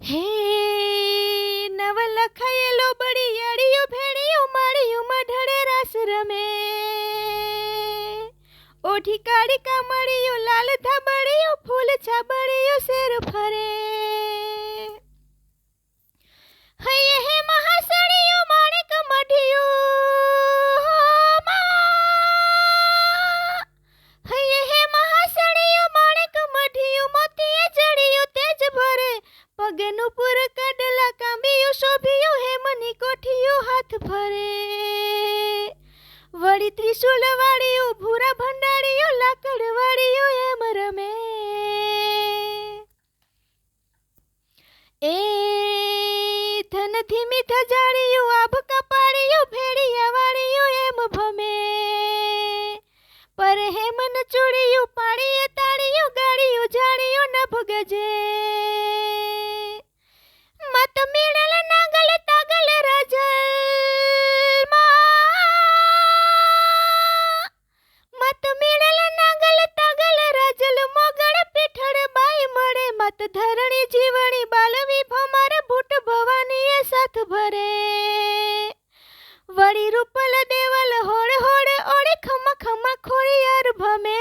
હે નવલખાયેલો બળિયાળિયું ભેળિયું માળિયું મઢડે રાસ રમે ઓઢી કાળી કામળિયું લાલ ધાબળિયું ફૂલ છાબળિયું શેર ફરે હૈયે હે મહાસળિયું માણેક મઢિયું હૈયે હે મહાસળિયું માણેક મઢિયું મોતીએ જડિયું તેજ ભરે પગનું પુર કડલા કાંબિયું શોભિયું હેમની કોઠિયું હાથ ફરે વળી ત્રિશુલ વાળિયું ભૂરા ભંડાળિયું લાકડ વાળિયું એમ રમે એ ધન ધીમી ધજાળિયું આભ કપાળિયું ભેળિયા વાળિયું એમ ભમે પર હેમન ચૂડિયું પાળીએ તાળિયું ગાળિયું જાળિયું નભ ગજે મત મેળલ નાગલ તાગલ રાજલ મત મેળલ નાગલ તાગલ રાજલ મોગળ પીઠળ બાઈ મળે મત ધરણી જીવણી બાલવી ભમર ભૂટ ભવાનીએ સાથ ભરે વળી રૂપલ દેવલ હોડ હોડ ઓળે ખમા ખમા ખોડિયાર ભમે